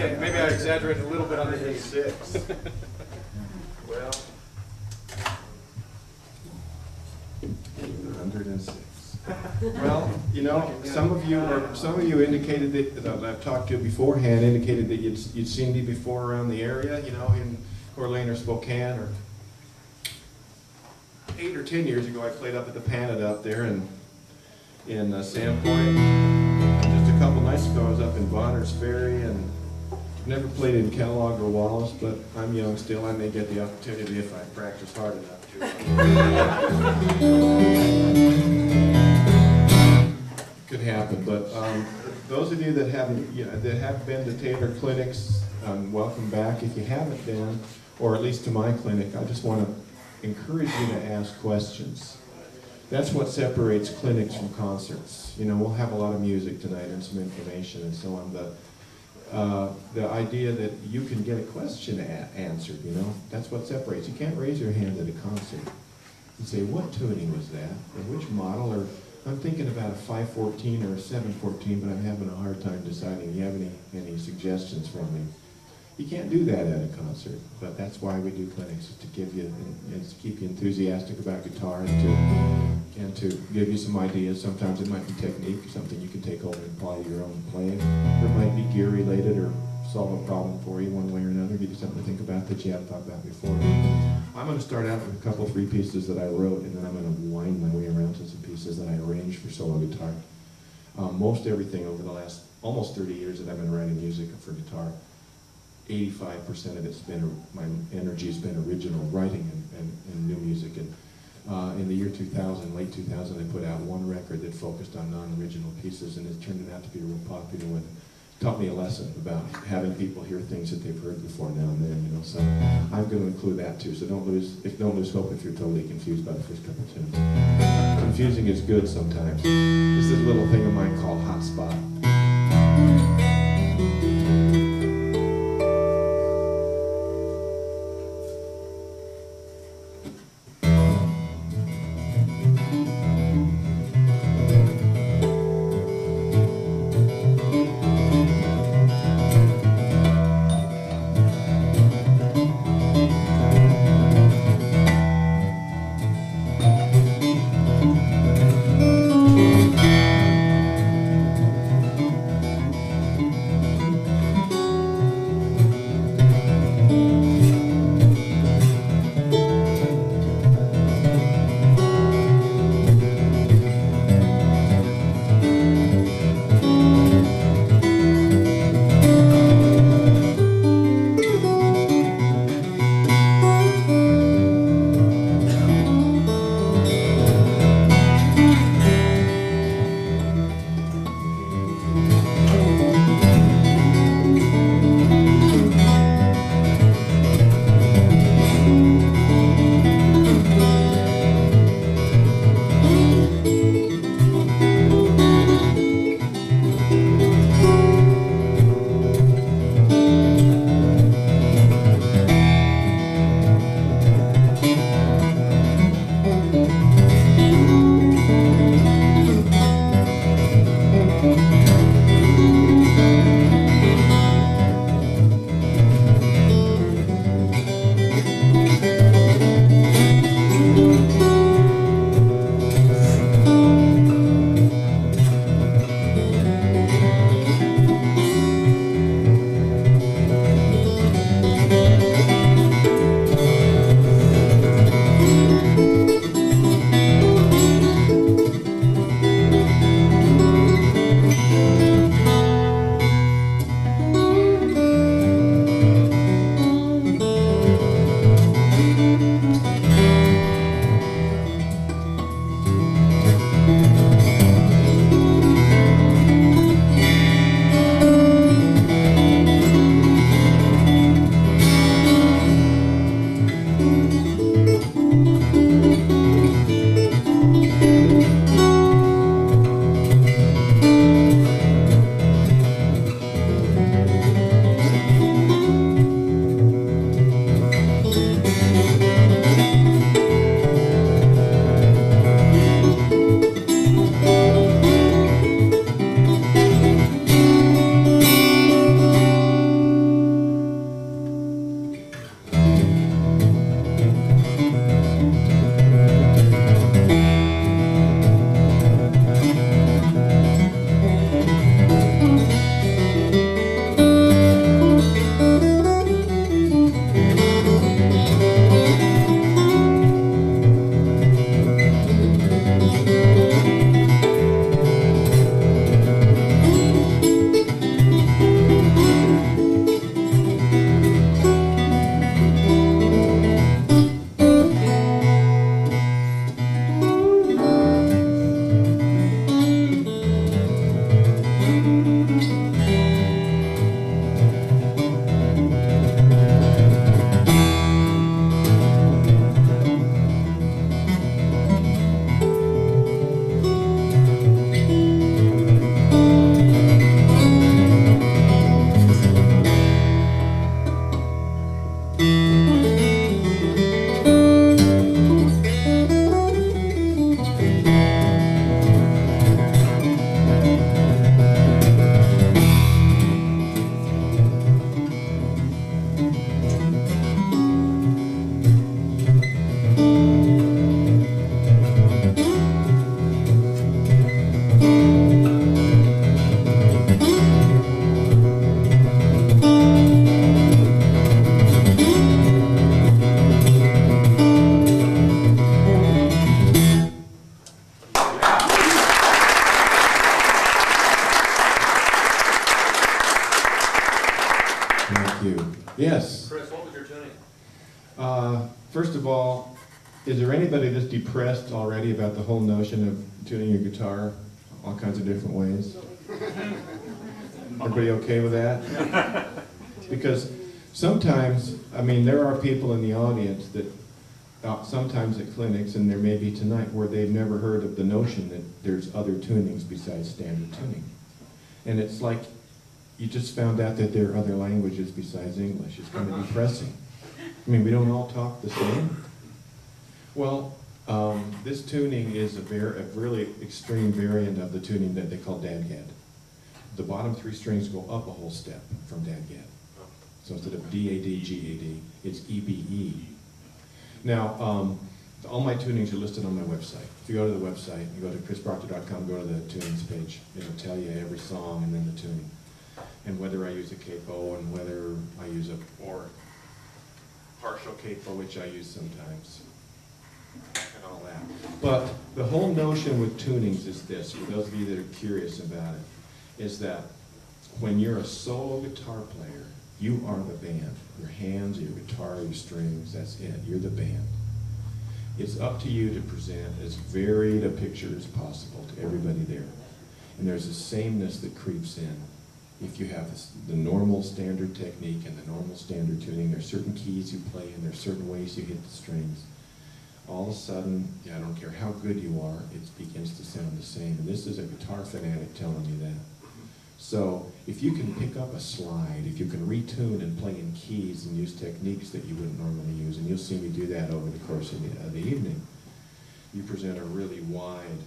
Okay, maybe I exaggerated a little bit on the A6. Well, 106. Well, you know, some of you indicated that I've talked to beforehand indicated that you'd seen me before around the area, you know, in Coeur d'Alene or Spokane, or 8 or 10 years ago I played up at the Panada up there in Sandpoint. Just a couple nights ago I was up in Bonner's Ferry, and never played in Kellogg or Wallace, but I'm young still. I may get the opportunity if I practice hard enough to. Could happen, but those of you that haven't, that have been to Taylor clinics, welcome back. If you haven't been, or at least to my clinic, I just want to encourage you to ask questions. That's what separates clinics from concerts. You know, we'll have a lot of music tonight and some information and so on, but the idea that you can get a question answered, you know, that's what separates. You can't raise your hand at a concert and say, what tuning was that, or which model, or I'm thinking about a 514 or a 714, but I'm having a hard time deciding. Do you have any suggestions for me? You can't do that at a concert, but that's why we do clinics, is to give you, and to keep you enthusiastic about guitar, and to give you some ideas. Sometimes it might be technique, something you can take over and apply to your own playing. Or it might be gear related or solve a problem for you one way or another, give you something to think about that you haven't thought about before. I'm going to start out with a couple, 3 pieces that I wrote, and then I'm going to wind my way around to some pieces that I arranged for solo guitar. Most everything over the last almost 30 years that I've been writing music for guitar, 85% of it's been, my energy has been original writing and new music. And in the year 2000, late 2000, I put out one record that focused on non-original pieces, and it turned out to be a real popular one. Taught me a lesson about having people hear things that they've heard before now and then, you know. So I'm going to include that too. So don't lose hope if you're totally confused by the first couple of tunes. Confusing is good sometimes. This is a little thing of mine called Hotspot. you. Yes? Chris, what was your tuning? First of all, is there anybody that's depressed already about the whole notion of tuning your guitar all kinds of different ways? Everybody okay with that? Because sometimes, I mean, there are people in the audience that sometimes at clinics, and there may be tonight, where they've never heard of the notion that there's other tunings besides standard tuning. And it's like you just found out that there are other languages besides English. It's kind of depressing. I mean, we don't all talk the same. Well, this tuning is a really extreme variant of the tuning that they call dadgad. The bottom 3 strings go up a whole step from dadgad. So instead of D-A-D, G-A-D, it's E-B-E. Now, all my tunings are listed on my website. If you go to the website, you go to chrisproctor.com, go to the tunings page. It'll tell you every song and then the tuning. And whether I use a capo and whether I use or partial capo, which I use sometimes, and all that. But the whole notion with tunings is this, for those of you that are curious about it, is that when you're a solo guitar player, you are the band. Your hands, your guitar, your strings, that's it. You're the band. It's up to you to present as varied a picture as possible to everybody there. And there's a sameness that creeps in. If you have the normal standard technique and the normal standard tuning, there's certain keys you play and there's certain ways you hit the strings. All of a sudden, I don't care how good you are, it begins to sound the same. And this is a guitar fanatic telling you that. So if you can pick up a slide, if you can retune and play in keys and use techniques that you wouldn't normally use, and you'll see me do that over the course of the evening, you present a really wide,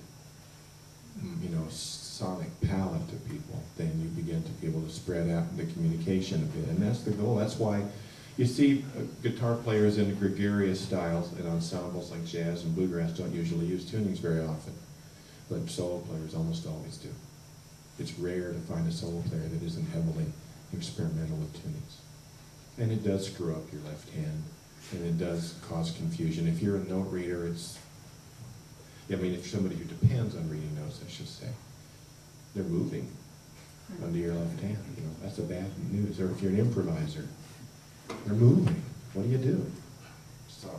sonic palette to people. Then you begin to be able to spread out the communication a bit, and that's the goal. That's why you see guitar players in gregarious styles and ensembles like jazz and bluegrass don't usually use tunings very often, but solo players almost always do. It's rare to find a solo player that isn't heavily experimental with tunings. And it does screw up your left hand, and it does cause confusion. If you're a note reader, if somebody who depends on reading notes, I should say, they're moving under your left hand. That's a bad news. Or if you're an improviser, they're moving. What do you do? So.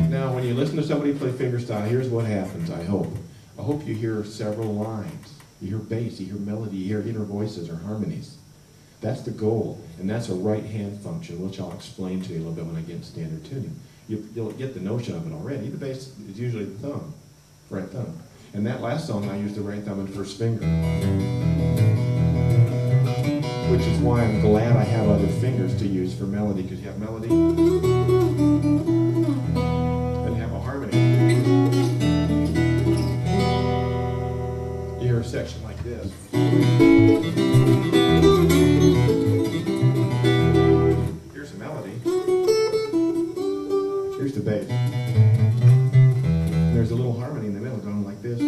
Now, when you listen to somebody play fingerstyle, here's what happens, I hope. I hope you hear several lines. You hear bass, you hear melody, you hear inner voices or harmonies. That's the goal, and that's a right hand function, which I'll explain to you a little bit when I get into standard tuning. You'll get the notion of it already. The bass is usually the thumb, right thumb. And that last song, I used the right thumb and first finger. Which is why I'm glad I have other fingers to use for melody, because you have melody, and you have a harmony. You hear a section like this. Here's the melody. Here's the bass. And there's a little harmony in the middle going like this.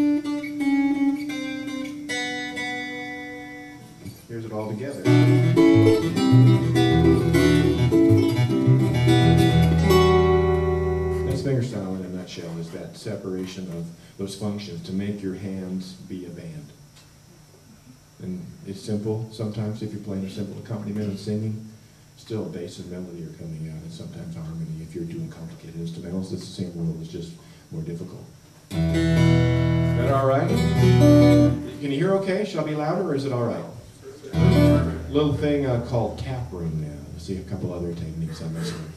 Here's it all together. That's fingerstyle in a nutshell, is that separation of those functions to make your hands be a band. And it's simple. Sometimes if you're playing a simple accompaniment and singing, still bass and melody are coming out, and sometimes harmony. If you're doing complicated instrumentals, it's the same rule, it's just more difficult. Is that all right? Can you hear okay? Shall I be louder, or is it all right? Little thing called tap room now. We'll see a couple other techniques on this one.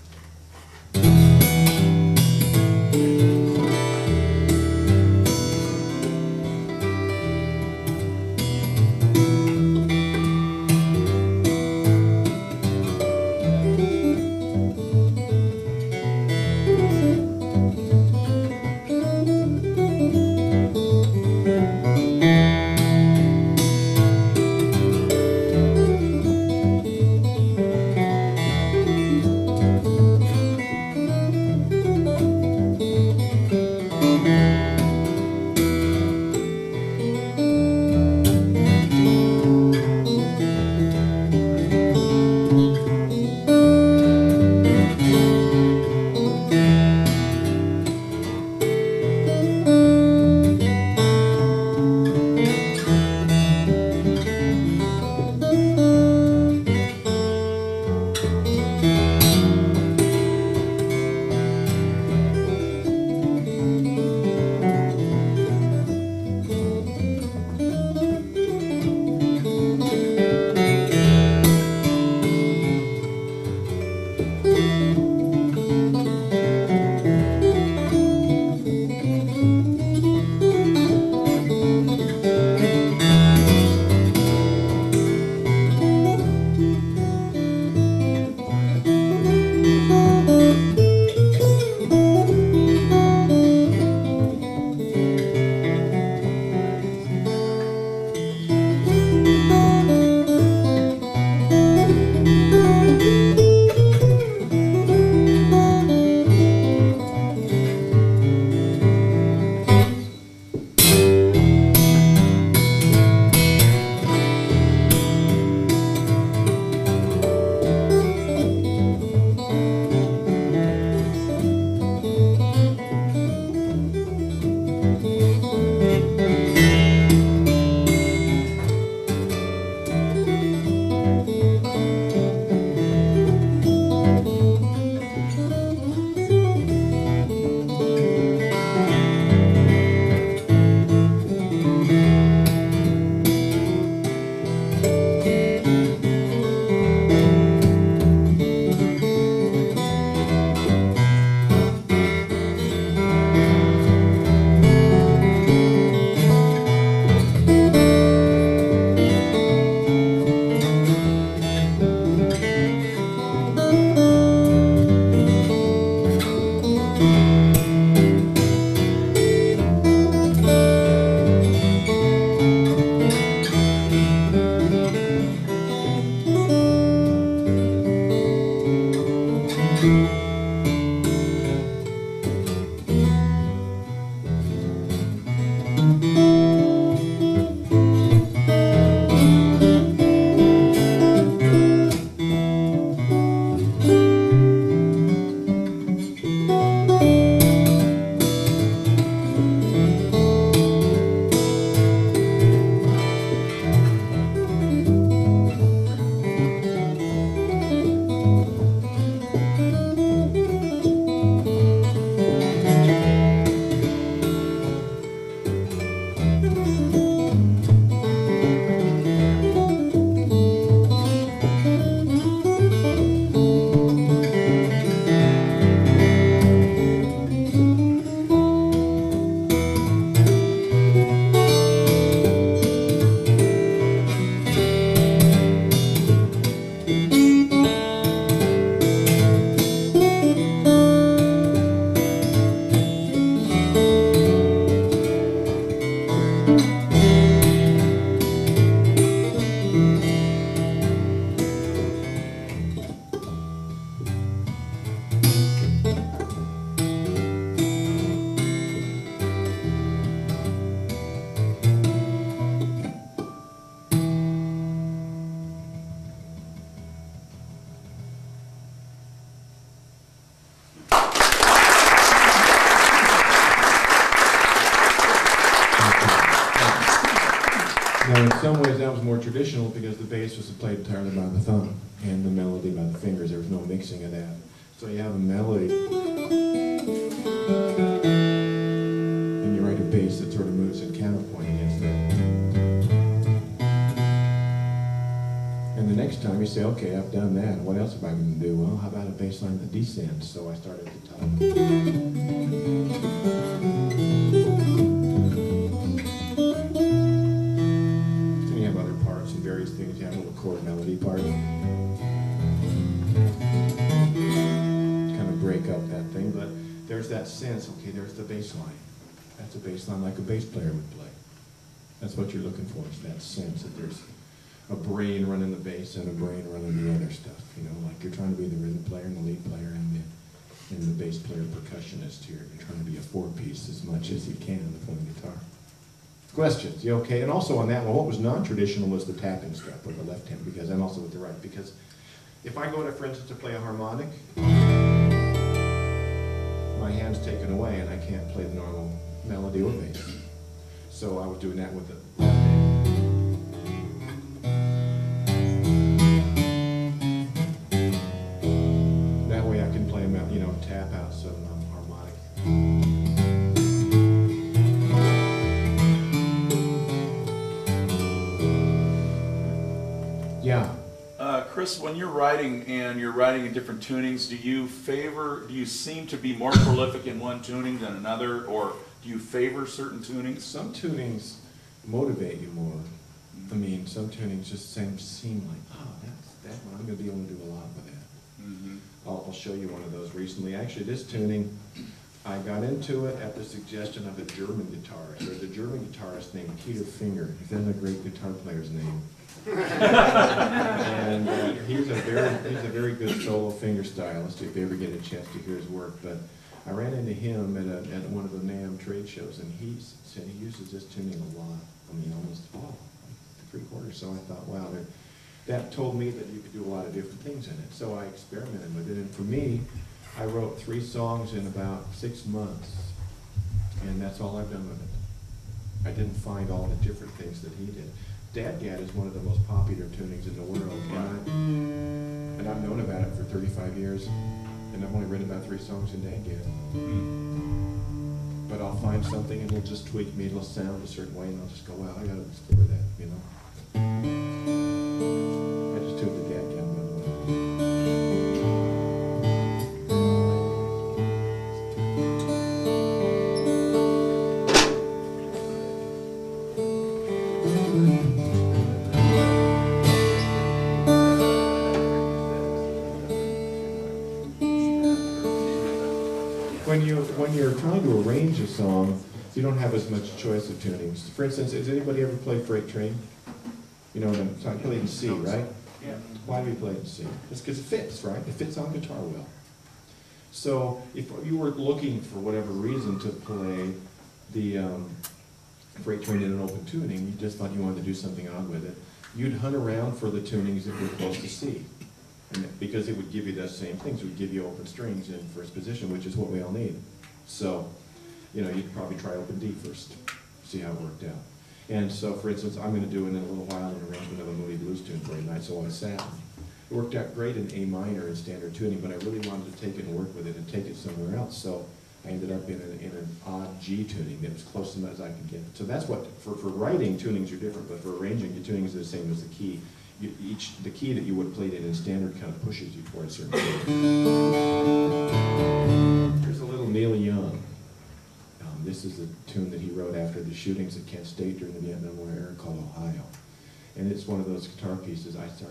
Now, in some ways, that was more traditional because the bass was played entirely by the thumb and the melody by the fingers. There was no mixing of that. So you have a melody, and you write a bass that sort of moves in counterpoint against that. And the next time you say, okay, I've done that. What else am I going to do? Well, how about a bass line that descends? So I started at the top. Then you have other parts and various things. You have a little chord melody part. Kind of break up that thing, but there's that sense, okay, there's the bass line. That's a bass line like a bass player would play. That's what you're looking for, is that sense that there's a brain running the bass and a brain running the other stuff. You know, like you're trying to be the rhythm player and the lead player and the bass player percussionist here. You're trying to be a four-piece as much as you can with one guitar. Questions? You okay? And also on that one, what was non-traditional was the tapping strap with the left hand, because and also with the right. Because if I go to, for instance, to play a harmonic, my hand's taken away and I can't play the normal melody or bass. So I was doing that with the left hand. That way I can play them out, you know, tap out some harmonic. Yeah. Chris, when you're writing and you're writing in different tunings, do you seem to be more prolific in one tuning than another, or do you favor certain tunings? Some tunings motivate you more. I mean, some tunings just seem like, oh, that's that one. I'm going to be able to do a lot with that. Mm-hmm. I'll show you one of those recently. Actually, this tuning, I got into it at the suggestion of a German guitarist. There's a German guitarist named Peter Finger. That's a great guitar player's name. And he's a very good solo fingerstylist if you ever get a chance to hear his work. But I ran into him at one of the NAMM trade shows, and he said he uses this tuning a lot. I mean, almost all, like 3/4. So I thought, wow, that told me that you could do a lot of different things in it. So I experimented with it, and for me, I wrote 3 songs in about 6 months, and that's all I've done with it. I didn't find all the different things that he did. Dadgad is one of the most popular tunings in the world, and I've known about it for 35 years, and I've only written about 3 songs in Dadgad. But I'll find something and it'll just tweak me, it'll sound a certain way, and I'll just go, wow, I gotta explore that, you know. I just do it the Dadgad, by the way. When you're trying to arrange a song, you don't have as much choice of tunings. For instance, has anybody ever played Freight Train? You know, so I played in C, right? Yeah. Why do we play in C? It's because it fits, right? It fits on guitar well. So if you were looking for whatever reason to play the Freight Train in an open tuning, you just thought you wanted to do something odd with it, you'd hunt around for the tunings that were close to C. And because it would give you the same things, it would give you open strings in first position, which is what we all need. So, you know, you'd probably try open D first, see how it worked out. And so, for instance, I'm going to do in a little while an arrangement of a Moody Blues tune for you, Nights on Satin. It worked out great in A minor in standard tuning, but I really wanted to take it and work with it and take it somewhere else. So I ended up in an odd G tuning that was close enough as I could get. So that's what, for writing, tunings are different, but for arranging, your tunings are the same as the key. The key that you would have played in standard kind of pushes you towards certain things. Here's a little Neil Young. This is a tune that he wrote after the shootings at Kent State during the Vietnam War era called Ohio. And it's one of those guitar pieces I started